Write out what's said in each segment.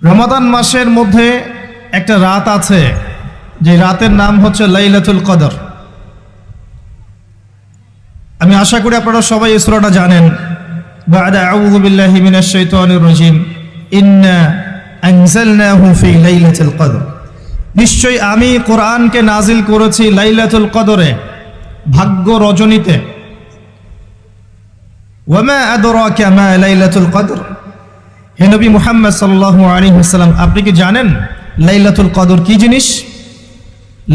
রমাদান মাসের মধ্যে একটা রাত আছে, যে রাতের নাম হচ্ছে লাইলাতুল কদর। আমি আশা করি আপনারা সবাই এই সূরাটা জানেন। বা'দা আউযু বিল্লাহি মিনাশ শাইতানির রাজীম, ইন্না আনজালনাহু ফি লাইলাতুল কদর। নিশ্চয়ই আমি কোরআনকে নাজিল করেছি লাইলাতুল কদরে, ভাগ্য রজনীতে। ওয়ামা আদরাকা মা লাইলাতুল কদর, হে নবী মুহাম্মদ সাল্লাল্লাহু আলাইহি ওয়াসাল্লাম, আপনি কি জানেন লাইলাতুল কদর কি জিনিস?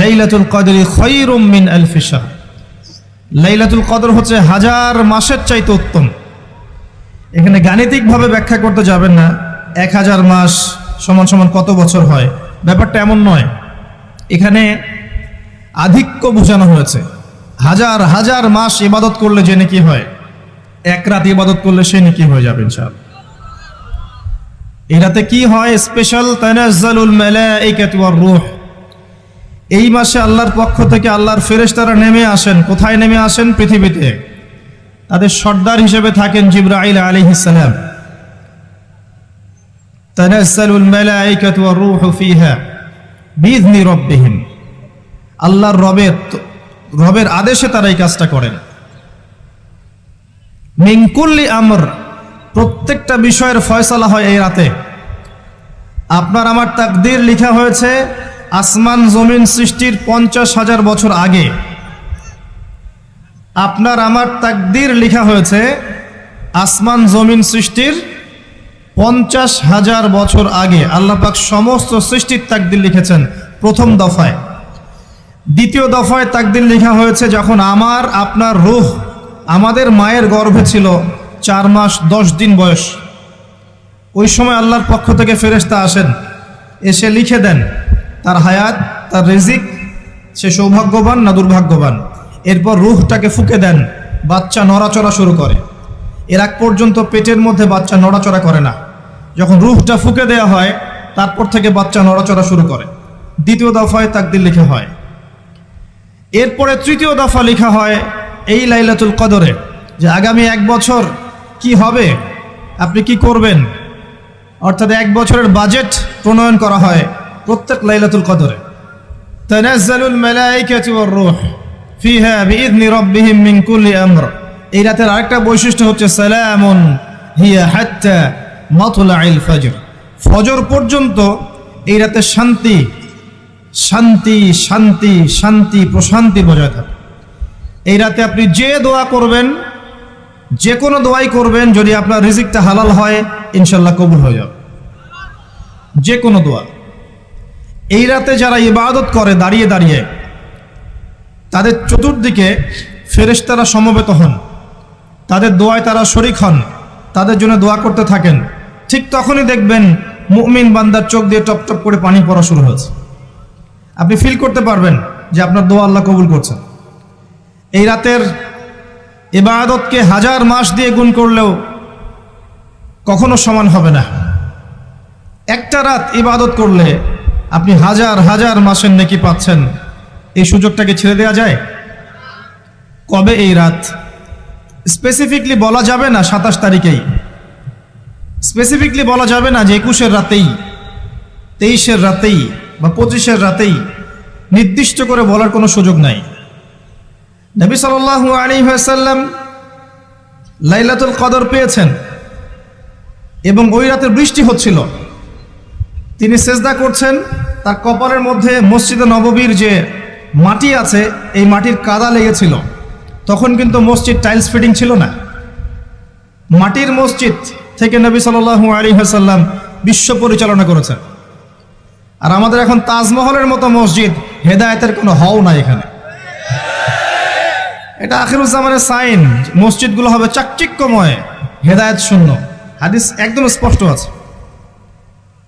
লাইলাতুল কদরি খায়রুম মিন আলফি শাহর, লাইলাতুল কদর হচ্ছে হাজার মাসের চাইতে উত্তম। এখানে গাণিতিকভাবে ব্যাখ্যা করতে যাবেন না 1000 মাস সমান সমান কত বছর হয়, ব্যাপারটা এমন নয়। এখানে আধিক্য বোঝানো হয়েছে। হাজার হাজার মাস ইবাদত করলে যে নেকি হয়, এক রাত ইবাদত করলে সে নেকি হয়ে যাবে ইনশাআল্লাহ। এই রাতে কি হয়? স্পেশাল তানাজ্জালুল মালাইকাতু ওয়ার রূহ। এই মাসে আল্লাহর পক্ষ থেকে আল্লাহর ফেরেশতারা নেমে আসেন। কোথায় নেমে আসেন? পৃথিবীতে। তাদের সর্দার হিসেবে থাকেন জিবরাইল আলাইহিস সালাম। তানাজ্জালুল মালাইকাতু ওয়ার রূহু ফিহা বিইذনি রাব্বিহিম, আল্লাহর রবের আদেশে তারা এই কাজটা করেন। মিন কুল্লি আমর, প্রত্যেকটা বিষয়ের ফয়সালা হয় এই রাতে। আপনার আমার তাকদীর লেখা হয়েছে আসমান জমিন সৃষ্টির 50,000 বছর আগে। আপনার আমার তাকদীর লেখা হয়েছে আসমান জমিন সৃষ্টির 50,000 বছর আগে। আল্লাহ পাক সমস্ত সৃষ্টির তাকদীর লিখেছেন প্রথম দফায়। দ্বিতীয় দফায় তাকদীর লেখা হয়েছে যখন আমার আপনার রূহ আমাদের মায়ের গর্ভে ছিল 4 মাস 10 দিন বয়স। ওই সময় আল্লাহর পক্ষ থেকে ফেরেশতা আসেন, এসে লিখে দেন তার হায়াত, তার রিজিক, সে সৌভাগ্যবান না দুর্ভাগ্যবান। এরপর রূহটাকে ফুঁকে দেন, বাচ্চা নড়াচড়া শুরু করে। এর আগ পর্যন্ত পেটের মধ্যে বাচ্চা নড়াচড়া করে না। যখন রূহটা ফুঁকে দেওয়া হয় তারপর থেকে বাচ্চা নড়াচড়া শুরু করে। দ্বিতীয় দফায় তাকদীর লেখা হয়। এরপরে তৃতীয় দফা লেখা হয় এই লাইলাতুল কদরে, যে আগামী 1 বছর কি হবে, আপনি কি করবেন। অর্থাৎ 1 বছরের বাজেট প্রণয়ন করা হয় প্রত্যেক লাইলাতুল কদরে। তানাজ্জালুল মালাইকাতু ওয়ার রূহ ফিহা বিইذনি রাব্বিহিম মিন কুল্লি আমর। এই রাতের আরেকটা বৈশিষ্ট্য হচ্ছে সালামুন হিয়া হাত্তা মাতলাইল ফজর, ফজর পর্যন্ত এই রাতে শান্তি শান্তি শান্তি শান্তি প্রশান্তি বজায় থাকে। এই রাতে আপনি যে দোয়া করবেন, যে কোনো দোয়াই করবেন, যদি আপনার রিজিকটা হালাল হয় ইনশাল্লাহ কবুল হয়ে যাবে, যে কোনো দোয়া। এই রাতে যারা ইবাদত করে দাঁড়িয়ে দাঁড়িয়ে, তাদের চতুর্দিকে ফেরেশতারা সমবেত হন, তাদের দোয়ায় তারা শরীক হন, তাদের জন্য দোয়া করতে থাকেন। ঠিক তখনই দেখবেন মুমিন বান্দার চোখ দিয়ে টপ টপ করে পানি পড়া শুরু হয়েছে। আপনি ফিল করতে পারবেন যে আপনার দোয়া আল্লাহ কবুল করছেন। এই রাতের ইবাদতকে 1000 মাস দিয়ে গুণ করলেও কখনো সমান হবে না। একটা রাত ইবাদত করলে আপনি হাজার হাজার মাসের নেকি পাচ্ছেন। এই সুযোগটাকে ছেড়ে দেওয়া যায়? কবে এই রাত স্পেসিফিকলি বলা যাবে না 27 তারিখেই, স্পেসিফিকলি বলা যাবে না যে 21-এর রাতেই, 23-এর রাতেই বা 25-এর রাতেই, নির্দিষ্ট করে বলার কোনো সুযোগ নাই। নবী সাল্লাল্লাহু আলাইহি ওয়াসাল্লাম লাইলাতুল কদর পেয়েছেন এবং ওই রাতে বৃষ্টি হচ্ছিল। তিনি সেজদা করছেন, তার কপালের মধ্যে মসজিদে নববীর যে মাটি আছে এই মাটির কাদা লেগেছিল। তখন কিন্তু মসজিদ টাইলস ফিটিং ছিল না, মাটির মসজিদ থেকে নবী সাল্লাল্লাহু আলাইহি ওয়াসাল্লাম বিশ্ব পরিচালনা করেছেন। আর আমাদের এখন তাজমহলের মতো মসজিদ, হেদায়েতের কোনো হও নাই এখানে। এটা আখিরুজ্জামানের সাইন, মসজিদগুলো হবে চাকচিক্যময়, হেদায়েত শূন্য। হাদিস একদম স্পষ্ট আছে,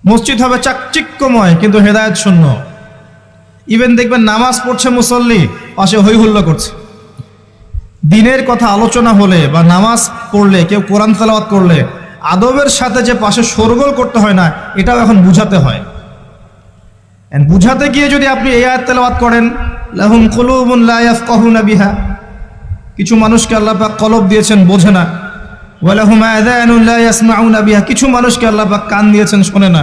মসজিদ হবে চাকচিক্যময় কিন্তু হেদায়েত শূন্য। ইভেন দেখবেন নামাজ পড়ছে মুসল্লি, পাশে হই হুল্লা করছে। দিনের কথা আলোচনা হলে বা নামাজ পড়লে, কেউ কোরআন তেলাওয়াত করলে আদবের সাথে যে পাশে শোরগোল করতে হয় না, এটাও এখন বুঝাতে হয়। বুঝাতে গিয়ে যদি আপনি এই আয়াত তেলাওয়াত করেন, লাহুম কুলুবুন লা ইয়াফকাহুনা বিহা, কিছু মানুষকে আল্লাহ পাক কলব দিয়েছেন বোঝে না। ওয়ালাহুম আযানুন লা ইয়াসমাউনা বিহা, কিছু মানুষকে আল্লাহ পাক কান দিয়েছেন শোনে না।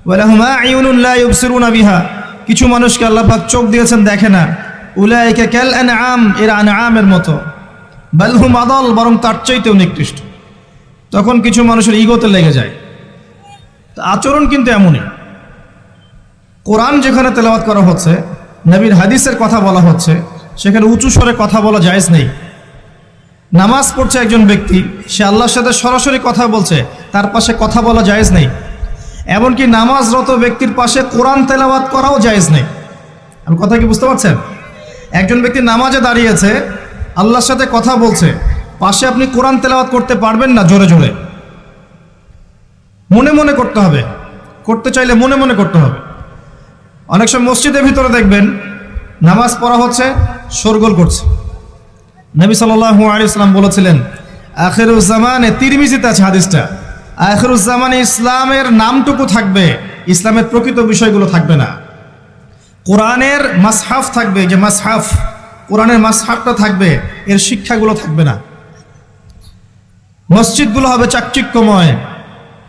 ওয়ালাহুম আ'ইউনুন লা ইউবসিরুনা বিহা, কিছু মানুষকে আল্লাহ পাক চোখ দিয়েছেন দেখে না। উলাইকা কাল আনআম, এরা আনআমের মতো। বাল হুম আদাল, বরং তার চাইতেও নিকৃষ্ট। তখন কিছু মানুষের ইগোতে লেগে যায়। আচরণ কিন্তু এমনই। কোরআন যেখানে তেলাওয়াত করা হচ্ছে, নবীর হাদিসের কথা বলা হচ্ছে, সেখানে উঁচু স্বরে কথা বলা জায়েজ নেই। নামাজ পড়ছে একজন ব্যক্তি, সে আল্লাহর সাথে সরাসরি কথা বলছে, তার পাশে কথা বলা জায়েজ নেই। এমনকি নামাজরত ব্যক্তির পাশে কোরআন তেলাওয়াত করাও জায়েজ নেই। আমি কথা কি বুঝতে পারছেন? একজন ব্যক্তি নামাজে দাঁড়িয়েছে, আল্লাহর সাথে কথা বলছে, পাশে আপনি কোরআন তেলাওয়াত করতে পারবেন না জোরে জোরে। মনে মনে করতে হবে, করতে চাইলে মনে মনে করতে হবে। অনেক সময় মসজিদের ভিতরে দেখবেন নামাজ পড়া হচ্ছে, শোরগোল করছে। নবী সাল্লাল্লাহু আলাইহি ওয়াসাল্লাম বলেছিলেন, আখিরুজ জামানে, তিরমিজিতে আছে হাদিসটা, আখিরুজ জামানে ইসলামের নামটুকু থাকবে, ইসলামের প্রকৃত বিষয়গুলো থাকবে না। কোরআনের মাসহাফ থাকবে, যে মাসহাফ, কোরআনের মাসহাফটা থাকবে, এর শিক্ষাগুলো থাকবে না। মসজিদগুলো হবে চাকচিক্যময়,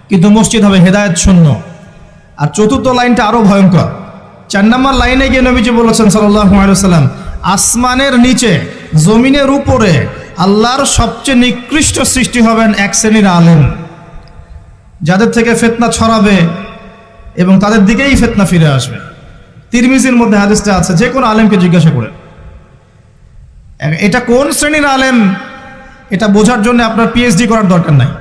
কিন্তু মসজিদ হবে হেদায়েত শূন্য। আর চতুর্থ লাইনটা আরো ভয়ঙ্কর। 4 নম্বর লাইনে গিয়ে নবীজি বলেছেন সাল্লাল্লাহু আলাইহি ওয়াসাল্লাম, আসমানের নিচে জমিনের উপরে আল্লাহর সবচেয়ে নিকৃষ্ট সৃষ্টি হবেন এক শ্রেণীর আলেম, যাদের থেকে ফিতনা ছড়াবে এবং তাদের দিকেই ফিতনা ফিরে আসবে। তিরমিজির মধ্যে হাদিসটা আছে, যে কোনো আলেমকে জিজ্ঞাসা করে এটা কোন শ্রেণীর আলেম, এটা বোঝার জন্য আপনার পিএইচডি করার দরকার নাই।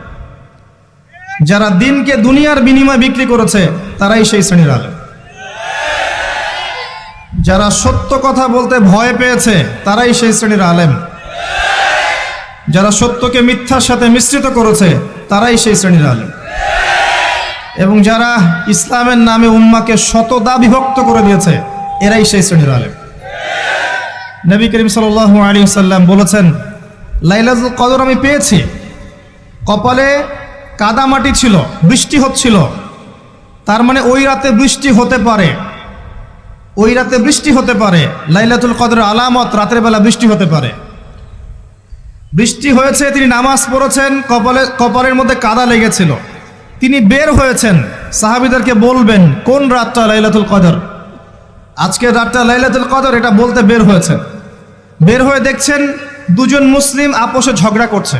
যারা দিনকে দুনিয়ার বিনিময়ে বিক্রি করেছে, তারাই সেই শ্রেণীর আলেম। যারা সত্য কথা বলতে ভয় পেয়েছে, তারাই সেই শ্রেণীর আলেম। যারা সত্যকে মিথ্যার সাথে মিশ্রিত করেছে, তারাই সেই শ্রেণীর আলেম। এবং যারা ইসলামের নামে উম্মাকে শতদা বিভক্ত করে দিয়েছে, এরাই সেই শ্রেণীর আলেম। নবী করিম সাল্লাল্লাহু আলাইহি ওয়াসাল্লাম বলেছেন, লাইলাতুল কদর আমি পেয়েছি, কপালে কাদামাটি ছিল, বৃষ্টি হচ্ছিল, তার মানে ওই রাতে বৃষ্টি হতে পারে, ওই রাতে বৃষ্টি হতে পারে। লাইলাতুল কদরের আলামত, রাতের বেলা বৃষ্টি হতে পারে। বৃষ্টি হয়েছে, তিনি নামাজ পড়েছেন, কপালের মধ্যে কাদা লেগেছিল, তিনি বের হয়েছেন, সাহাবীদেরকে বলবেন কোন রাতটা লাইলাতুল কদর, আজকের রাতটা লাইলাতুল কদর, এটা বলতে বের হয়েছেন। বের হয়ে দেখছেন দুজন মুসলিম আপোষে ঝগড়া করছে।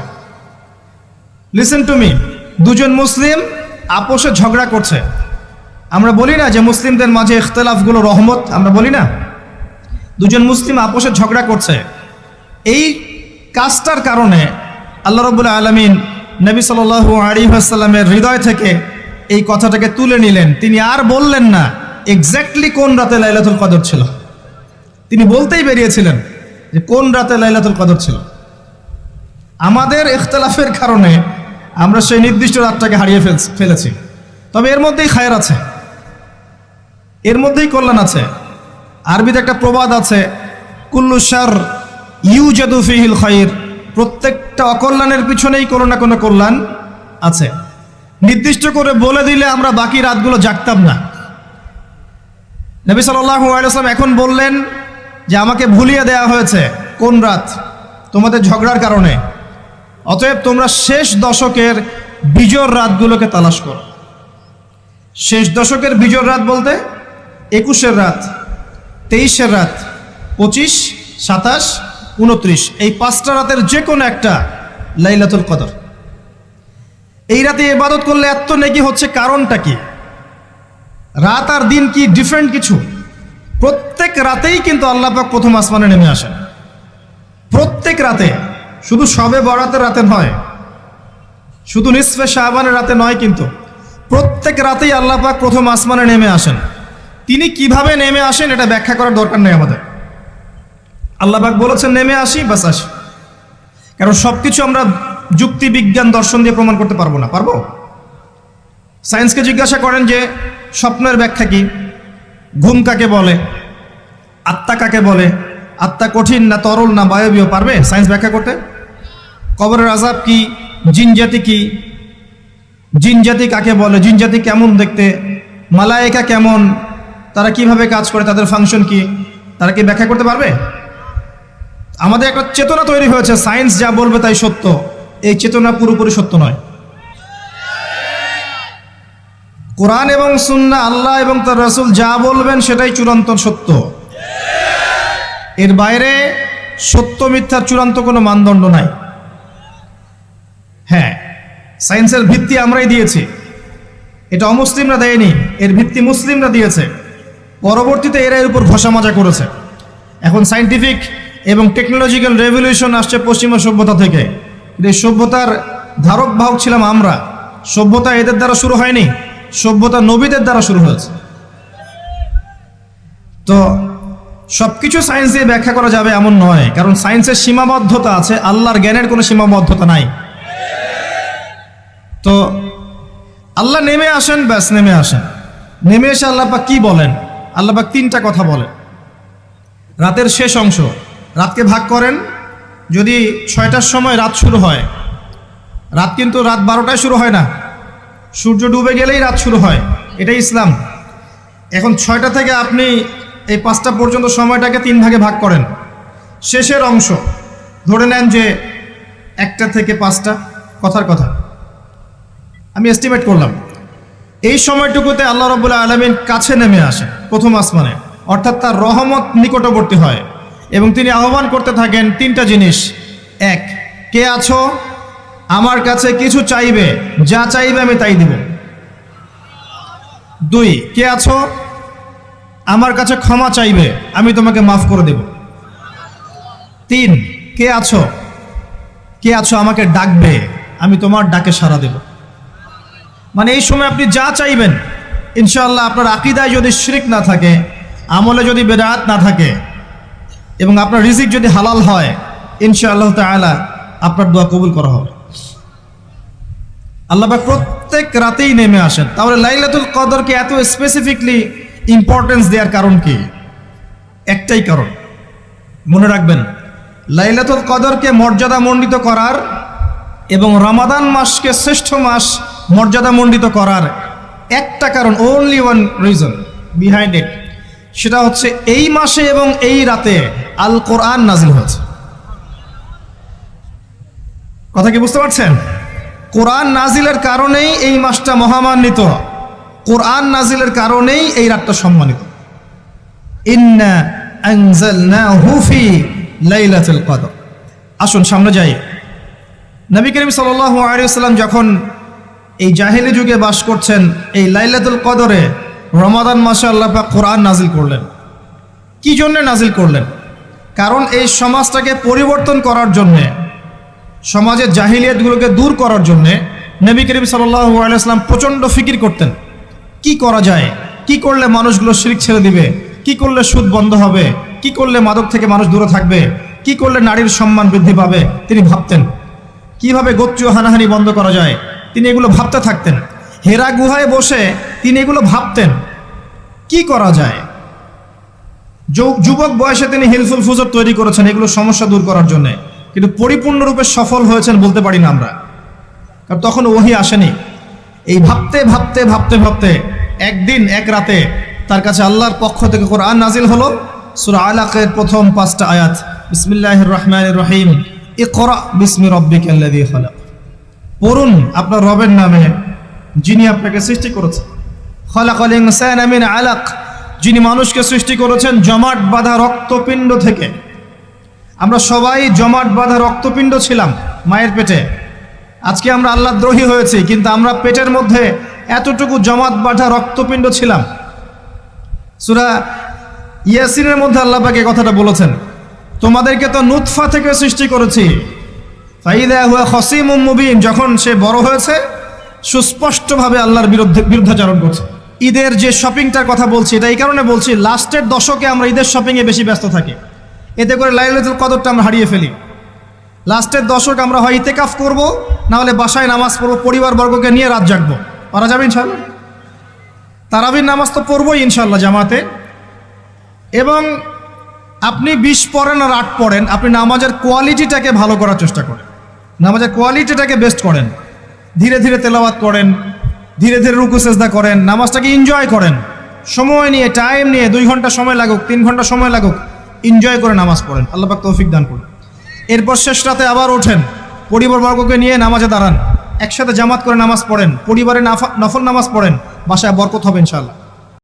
লিসেন টু মি, দুজন মুসলিম আপোষে ঝগড়া করছে। আমরা বলি না যে মুসলিমদের মাঝে ইখতিলাফগুলো রহমত, আমরা বলি না? দুজন মুসলিম আপোষে ঝগড়া করছে। এই কাজটার কারণে আল্লাহ রাব্বুল আলামিন নবী সাল্লাল্লাহু আলাইহি ওয়াসাল্লামের হৃদয় থেকে এই কথাটাকে তুলে নিলেন। তিনি আর বললেন না এক্স্যাক্টলি কোন রাতে লাইলাতুল কদর ছিল, তিনি বলতেই বেরিয়েছিলেন যে কোন রাতে লাইলাতুল কদর ছিল। আমাদের ইখতিলাফের কারণে আমরা সেই নির্দিষ্ট রাতটাকে হারিয়ে ফেলেছি। তবে এর মধ্যেই খায়ের আছে, এর মধ্যেই কল্যাণ আছে। আরবিতে একটা প্রবাদ আছে, কুল্লু শার ইউজাদু ফিহিল খায়র, প্রত্যেকটা অকল্যাণের পিছনেই কোনো না কোনো কল্যাণ আছে। নির্দিষ্ট করে বলে দিলে আমরা বাকি রাতগুলো জাগতাম না। নবী সাল্লাল্লাহু আলাইহি ওয়াসাল্লাম এখন বললেন যে আমাকে ভুলিয়ে দেওয়া হয়েছে কোন রাত, তোমাদের ঝগড়ার কারণে। অতএব তোমরা শেষ দশকের বিজোড় রাতগুলোকে তালাশ করো। শেষ দশকের বিজোড় রাত বলতে 21-এর রাত, 23-এর রাত, 25, 27, 29, এই 5টা রাতের যে কোনো একটা লাইলাতুল কদর। এই রাতে ইবাদত করলে এত নেকি হচ্ছে, কারণটা কি? রাত আর দিন কি ডিফারেন্ট কিছু? প্রত্যেক রাতেই কিন্তু আল্লাহ পাক প্রথম আসমানে নেমে আসেন, প্রত্যেক রাতে, শুধু শবে বরাতের রাতে নয়, শুধু নিসফে শাবানের রাতে নয়, কিন্তু প্রত্যেক রাতেই আল্লাহ পাক প্রথম আসমানে নেমে আসেন। তিনি কিভাবে নেমে আসেন এটা ব্যাখ্যা করার দরকার নেই আমাদের। আল্লাহ পাক বলেছেন নেমে আসি, বাস আসি। কারণ সবকিছু আমরা যুক্তি, বিজ্ঞান, দর্শন দিয়ে প্রমাণ করতে পারবো না। পারবো? সায়েন্সকে জিজ্ঞাসা করেন যে স্বপ্নের ব্যাখ্যা কি, ঘুম কাকে বলে, আত্মা কাকে বলে, আত্মা কঠিন না তরল না বায়বীয়, পারবে সায়েন্স ব্যাখ্যা করতে? কবরের আযাব কি, জিন জাতি কি, জিন জাতি কাকে বলে, জিন জাতি কেমন দেখতে, মালায়েকা কেমন, তারা কিভাবে কাজ করে, তাদের ফাংশন কি, তারা কি ব্যাখ্যা করতে পারবে? আমাদের একটা চেতনা তৈরি হয়েছে, সায়েন্স যা বলবে তাই সত্য। এই চেতনা পুরোপুরি সত্য নয়। কোরআন এবং সুন্নাহ, আল্লাহ এবং তার রাসূল যা বলবেন সেটাই চূড়ান্ত সত্য। এর বাইরে সত্য মিথ্যার চূড়ান্ত কোনো মানদণ্ড নাই। হ্যাঁ, সায়েন্সের ভিত্তি আমরাই দিয়েছি, এটা অমুসলিমরা দেয়নি, এর ভিত্তি মুসলিমরা দিয়েছে। পরবর্তীতে এরা এর উপর ঘষা মাজা করেছে। এখন সায়েন্টিফিক এবং টেকনোলজিক্যাল রেভলিউশন আসছে পশ্চিমা সভ্যতা থেকে। এই সভ্যতার ধারক বাহক ছিলাম আমরা। সভ্যতা এদের দ্বারা শুরু হয়নি, সভ্যতা নবীদের দ্বারা শুরু হয়েছে। তো সবকিছু সায়েন্স দিয়ে ব্যাখ্যা করা যাবে এমন নয়, কারণ সায়েন্সের সীমাবদ্ধতা আছে, আল্লাহর জ্ঞানের কোনো সীমাবদ্ধতা নাই। তো আল্লাহ নেমে আসেন, ব্যাস নেমে আসেন। নেমে এসে আল্লাহ পাক কি বলেন? আল্লাহ পাক তিনটা কথা বলেন। রাতের শেষ অংশ, রাতকে ভাগ করেন। যদি 6টার সময় রাত শুরু হয়, রাত কিন্তু রাত 12টায় শুরু হয় না, সূর্য ডুবে গেলেই রাত শুরু হয়, এটাই ইসলাম। এখন 6টা থেকে আপনি এই 5টা পর্যন্ত সময়টাকে 3 ভাগে ভাগ করেন। শেষের অংশ ধরে নেন যে 1টা থেকে 5টা, কথার কথা আমি এস্টিমেট করলাম। এই সময়টুকুতে আল্লাহ রাব্বুল আলামিন কাছে নেমে আসেন প্রথম আসমানে, অর্থাৎ তার রহমত নিকটবর্তী হয় এবং তিনি আহ্বান করতে থাকেন 3টা জিনিস। 1, কে আছো আমার কাছে কিছু চাইবে, যা চাইবে আমি তাই দিব। 2, কে আছো আমার কাছে ক্ষমা চাইবে, আমি তোমাকে মাফ করে দেব। 3, কে আছো আমাকে ডাকবে, আমি তোমার ডাকে সাড়া দেব। মানে এই সময় আপনি যা চাইবেন ইনশাআল্লাহ, আপনার আকীদায় যদি শিরক না থাকে, আমলে যদি বেদাত না থাকে এবং আপনার রিজিক যদি হালাল হয়, ইনশাআল্লাহ তাআলা আপনার দোয়া কবুল করা হবে। আল্লাহ পাক প্রত্যেক রাতেই নেমে আসেন। তাহলে লাইলাতুল কদরকে এত স্পেসিফিকলি ইম্পর্টেন্স দেওয়ার কারণ কি? একটাই কারণ, মনে রাখবেন, লাইলাতুল কদরকে মর্যাদামণ্ডিত করার এবং রমাদান মাসকে শ্রেষ্ঠ মাস মর্যাদামণ্ডিত করার একটা কারণ, only one reason behind it, সেটা হচ্ছে এই মাসে এবং এই রাতে আল কোরআন নাজিল হয়েছে। কথা কি বুঝতে পারছেন? কোরআন নাজিলের কারণেই এই মাসটা মহামান্বিত, কোরআন নাজিলের কারণেই এই রাতটা সম্মানিত। ইন্না আনজালনাহু ফি লাইলাতুল কদর। আসুন সামনে যাই। নবী করিম সাল্লাল্লাহু আলাইহি ওয়াসাল্লাম যখন এই জাহেলি যুগে বাস করছেন, এই লাইলাতুল কদরে রমাদান মাসে আল্লাহ পাক কোরআন নাজিল করলেন। কি জন্য নাজিল করলেন? কারণ এই সমাজটাকে পরিবর্তন করার জন্যে, সমাজের জাহিলিয়াতগুলোকে দূর করার জন্যে নবী করিম সাল্লাল্লাহু আলাইহি ওয়াসাল্লাম প্রচণ্ড ফিকির করতেন। কি করা যায়, কি করলে মানুষগুলো শিরক ছেড়ে দিবে, কি করলে সুদ বন্ধ হবে, কি করলে মাদক থেকে মানুষ দূরে থাকবে, কি করলে নারীর সম্মান বৃদ্ধি পাবে। তিনি ভাবতেন কিভাবে গোত্রীয় হানাহানি বন্ধ করা যায়, তিনি এগুলো ভাবতে থাকতেন। হেরা গুহায় বসে তিনি এগুলো ভাবতেন কি করা যায়। যুবক বয়সে তিনি হিলফুল ফুজর তৈরি করেছেন এগুলো সমস্যা দূর করার জন্য, কিন্তু পরিপূর্ণরূপে সফল হয়েছেন বলতে পারি না আমরা, কারণ তখন ওহী আসেনি। এই ভাবতে ভাবতে ভাবতে ভাবতে একদিন এক রাতে তার কাছে আল্লাহর পক্ষ থেকে কোরআন নাজিল হলো। সূরা আলাকের প্রথম 5টা আয়াত, বিসমিল্লাহির রহমানির রহিম, ইকরা বিসমি রাব্বিকাল্লাযী খালাক। পড়ুন আপনার রবের নামে যিনি আপনাকে সৃষ্টি করেছেন। খালাকাল ইনসানা মিন আলাক, যিনি মানুষকে সৃষ্টি করেছেন জমাট বাঁধা রক্তপিণ্ড থেকে। আমরা সবাই জমাট বাঁধা রক্তপিণ্ড ছিলাম মায়ের পেটে। আজকে আমরা আল্লাহর দ্রোহী হয়েছি, কিন্তু আমরা পেটের মধ্যে এতটুকু জমাট বাঁধা রক্তপিণ্ড ছিলাম। সূরা ইয়াসিনের মধ্যে আল্লাহ পাক এই কথাটা বলেছেন, তোমাদেরকে তো নুতফা থেকে সৃষ্টি করেছি, ফাইদা হুয়া খসিমুম মুবিন, যখন সে বড় হয়েছে সুস্পষ্টভাবে আল্লাহর বিরুদ্ধাচরণ করছে। ঈদের যে শপিংটার কথা বলছি, এটা এই কারণে বলছি, লাস্টের দশকে আমরা ঈদের শপিংয়ে বেশি ব্যস্ত থাকি, এতে করে লাইলাতুল কদরটা আমরা হারিয়ে ফেলি। লাস্টের দশক আমরা হয় ইতেকাফ করব, না হলে বাসায় নামাজ পড়বো, পরিবারবর্গকে নিয়ে রাত জাগবো। পারা যাবে ইনশাআল্লাহ? তারাবির নামাজ তো পড়বোই ইনশাআল্লাহ জামাতে। এবং আপনি 20 পড়েন আর 8 পড়েন, আপনি নামাজের কোয়ালিটিটাকে ভালো করার চেষ্টা করেন, নামাজের কোয়ালিটিটাকে বেস্ট করেন, ধীরে ধীরে তেলাওয়াত করেন, ধীরে ধীরে রুকু সেজদা করেন, নামাজটাকে এনজয় করেন, সময় নিয়ে, টাইম নিয়ে, 2 ঘন্টা সময় লাগুক, 3 ঘন্টা সময় লাগুক, এনজয় করে নামাজ পড়েন। আল্লাহ পাক তৌফিক দান করুন। এরপর শেষ রাতে আবার ওঠেন, পরিবারবর্গকে নিয়ে নামাজে দাঁড়ান, একসাথে জামাত করে নামাজ পড়েন, পরিবারে নফল নামাজ পড়েন, বাসায় বরকত হবে ইনশাআল্লাহ।